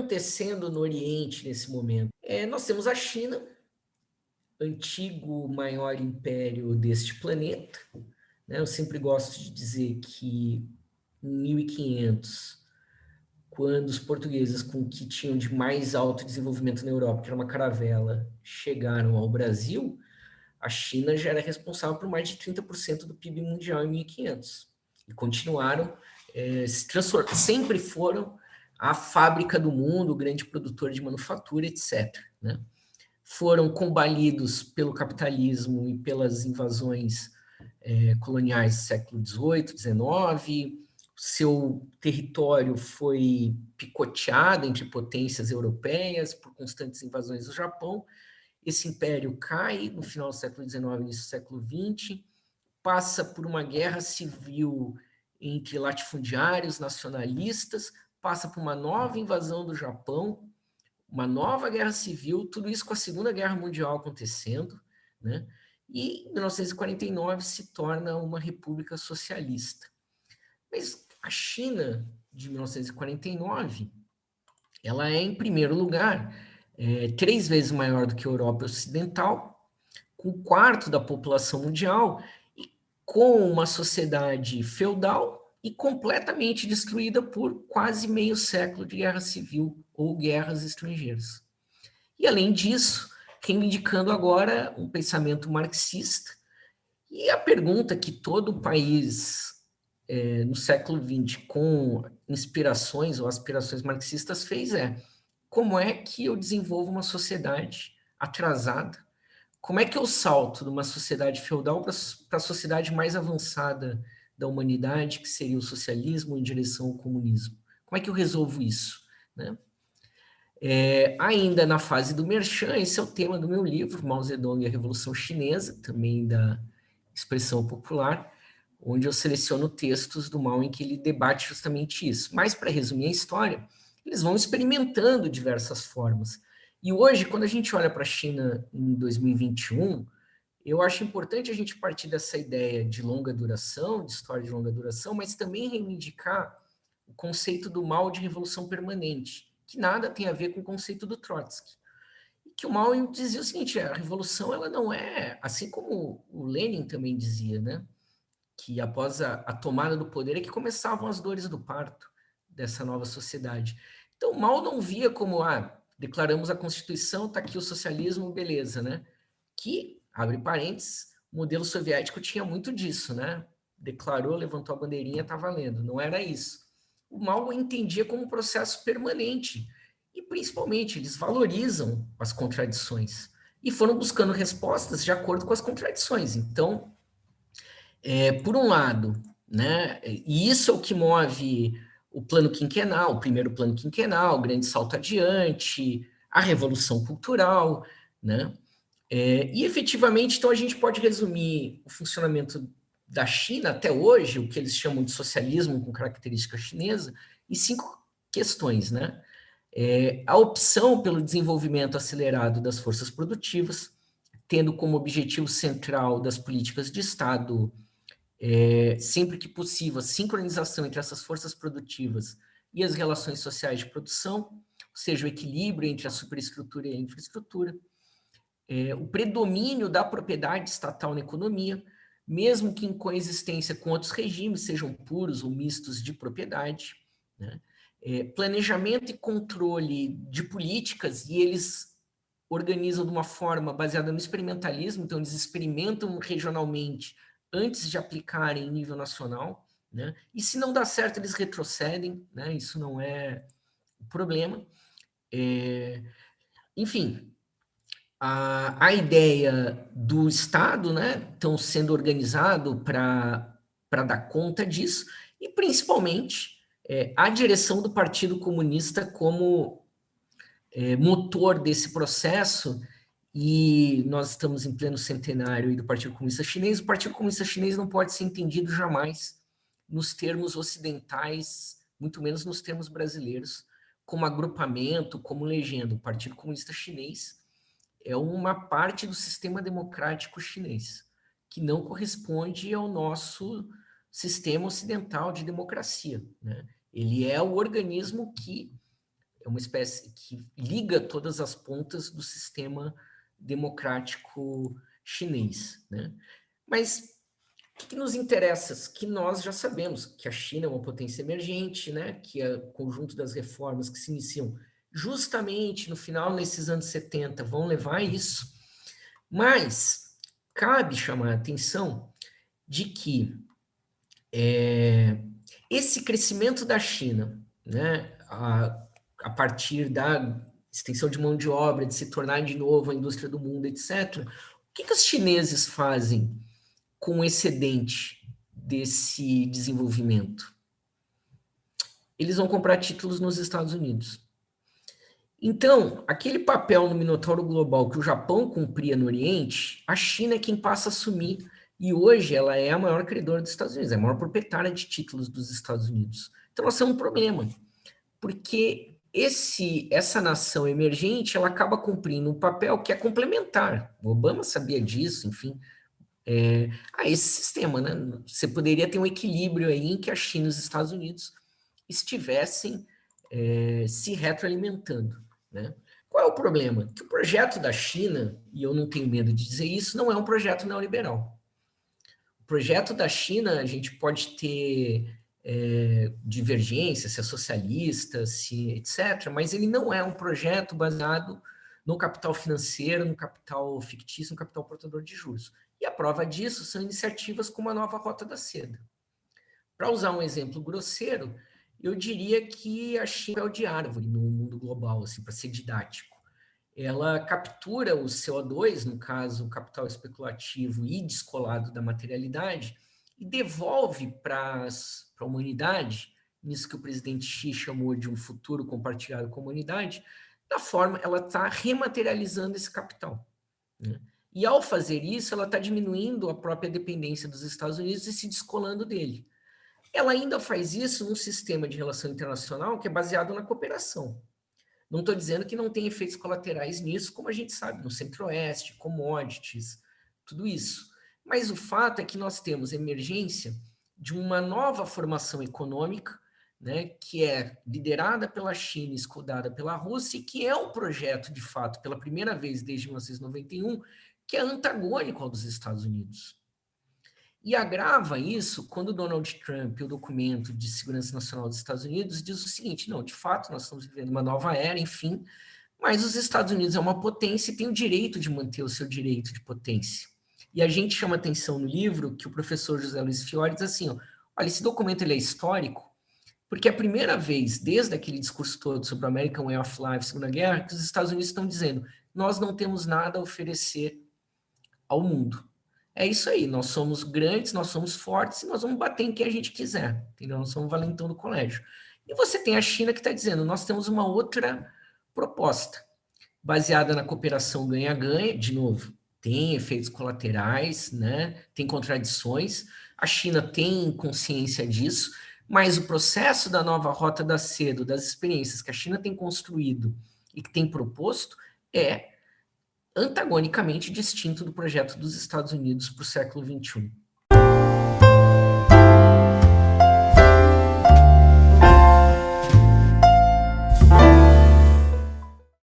acontecendo no Oriente nesse momento? Nós temos a China, antigo maior império deste planeta, né? Eu sempre gosto de dizer que em 1500, quando os portugueses, com o que tinham de mais alto desenvolvimento na Europa, que era uma caravela, chegaram ao Brasil, a China já era responsável por mais de 30% do PIB mundial em 1500. E continuaram se transformando, sempre foram a fábrica do mundo, o grande produtor de manufatura, etc. Né? Foram combalidos pelo capitalismo e pelas invasões coloniais do século XVIII, XIX, seu território foi picoteado entre potências europeias por constantes invasões do Japão. Esse império cai no final do século XIX, início do século XX, passa por uma guerra civil entre latifundiários nacionalistas, passa por uma nova invasão do Japão, uma nova guerra civil, tudo isso com a Segunda Guerra Mundial acontecendo, né? E em 1949 se torna uma república socialista. Mas a China de 1949, ela é, em primeiro lugar, 3 vezes maior do que a Europa Ocidental, com um quarto da população mundial, e com uma sociedade feudal e completamente destruída por quase meio século de guerra civil ou guerras estrangeiras. E, além disso, reivindicando agora um pensamento marxista. E a pergunta que todo país no século XX, com inspirações ou aspirações marxistas, fez como é que eu desenvolvo uma sociedade atrasada? Como é que eu salto de uma sociedade feudal para a sociedade mais avançada da humanidade, que seria o socialismo em direção ao comunismo? Como é que eu resolvo isso? Né? Ainda na fase do Merchan, esse é o tema do meu livro, Mao Zedong e a Revolução Chinesa, também da expressão popular, onde eu seleciono textos do Mao em que ele debate justamente isso. Mas, para resumir a história, eles vão experimentando diversas formas. E hoje, quando a gente olha para a China em 2021, eu acho importante a gente partir dessa ideia de longa duração, de história de longa duração, mas também reivindicar o conceito do Mao de revolução permanente, que nada tem a ver com o conceito do Trotsky. E que o Mao dizia o seguinte, a revolução ela não é, assim como o Lenin também dizia, né? Que após a tomada do poder é que começavam as dores do parto dessa nova sociedade. Então, Mao não via como, declaramos a Constituição, está aqui o socialismo, beleza, né? Que, abre parênteses, o modelo soviético tinha muito disso, né? Declarou, levantou a bandeirinha, está valendo. Não era isso. O Mao entendia como um processo permanente. E, principalmente, eles valorizam as contradições. E foram buscando respostas de acordo com as contradições. Então, por um lado, né, e isso é o que move o plano quinquenal, o primeiro plano quinquenal, o grande salto adiante, a revolução cultural, né? E efetivamente, então a gente pode resumir o funcionamento da China até hoje, o que eles chamam de socialismo com característica chinesa, em 5 questões, né? A opção pelo desenvolvimento acelerado das forças produtivas, tendo como objetivo central das políticas de Estado sempre que possível, a sincronização entre essas forças produtivas e as relações sociais de produção, ou seja, o equilíbrio entre a superestrutura e a infraestrutura, o predomínio da propriedade estatal na economia, mesmo que em coexistência com outros regimes, sejam puros ou mistos de propriedade, né? Planejamento e controle de políticas, e eles organizam de uma forma baseada no experimentalismo, então eles experimentam regionalmente antes de aplicarem em nível nacional, né? E se não dá certo, eles retrocedem, né? Isso não é o problema. Enfim, a ideia do Estado, né? Estão sendo organizado para dar conta disso, e principalmente a direção do Partido Comunista como motor desse processo. E nós estamos em pleno centenário do Partido Comunista Chinês. O Partido Comunista Chinês não pode ser entendido jamais nos termos ocidentais, muito menos nos termos brasileiros, como agrupamento, como legenda. O Partido Comunista Chinês é uma parte do sistema democrático chinês, que não corresponde ao nosso sistema ocidental de democracia, né? Ele é o organismo que é uma espécie que liga todas as pontas do sistema democrático chinês, né? Mas o que nos interessa? Que nós já sabemos que a China é uma potência emergente, né? Que é o conjunto das reformas que se iniciam justamente no final, nesses anos 70, vão levar a isso. Mas cabe chamar a atenção de que esse crescimento da China, né, a partir da extensão de mão de obra, de se tornar de novo a indústria do mundo, etc., o que os chineses fazem com o excedente desse desenvolvimento? Eles vão comprar títulos nos Estados Unidos. Então, aquele papel no Minotauro Global que o Japão cumpria no Oriente, a China é quem passa a assumir. E hoje ela é a maior credora dos Estados Unidos, é a maior proprietária de títulos dos Estados Unidos. Então, nós temos um problema, porque essa nação emergente ela acaba cumprindo um papel que é complementar. O Obama sabia disso, enfim, a esse sistema, né? Você poderia ter um equilíbrio aí em que a China e os Estados Unidos estivessem se retroalimentando, né? Qual é o problema? Que o projeto da China, e eu não tenho medo de dizer isso, não é um projeto neoliberal. O projeto da China, a gente pode ter divergência, se é socialista, se etc., mas ele não é um projeto baseado no capital financeiro, no capital fictício, no capital portador de juros. E a prova disso são iniciativas como a nova Rota da Seda. Para usar um exemplo grosseiro, eu diria que a China é o de árvore no mundo global, assim, para ser didático. Ela captura o CO2, no caso, o capital especulativo e descolado da materialidade, e devolve para a humanidade, nisso que o presidente Xi chamou de um futuro compartilhado com a humanidade, da forma, ela está rematerializando esse capital, né? E ao fazer isso, ela está diminuindo a própria dependência dos Estados Unidos e se descolando dele. Ela ainda faz isso num sistema de relação internacional que é baseado na cooperação. Não estou dizendo que não tem efeitos colaterais nisso, como a gente sabe, no Centro-Oeste, commodities, tudo isso. Mas o fato é que nós temos emergência de uma nova formação econômica, né, que é liderada pela China e escudada pela Rússia, e que é um projeto, de fato, pela primeira vez desde 1991, que é antagônico ao dos Estados Unidos. E agrava isso quando Donald Trump, o documento de segurança nacional dos Estados Unidos, diz o seguinte: não, de fato, nós estamos vivendo uma nova era, enfim, mas os Estados Unidos é uma potência e tem o direito de manter o seu direito de potência. E a gente chama atenção no livro que o professor José Luiz Fiore diz assim: ó, olha, esse documento ele é histórico, porque é a primeira vez, desde aquele discurso todo sobre o American Way of Life, Segunda Guerra, que os Estados Unidos estão dizendo: nós não temos nada a oferecer ao mundo. É isso aí, nós somos grandes, nós somos fortes e nós vamos bater em quem a gente quiser, entendeu? Nós somos valentão do colégio. E você tem a China que está dizendo, nós temos uma outra proposta, baseada na cooperação ganha-ganha, de novo, tem efeitos colaterais, né? Tem contradições, a China tem consciência disso, mas o processo da nova Rota da Seda, das experiências que a China tem construído e que tem proposto, é antagonicamente distinto do projeto dos Estados Unidos para o século XXI.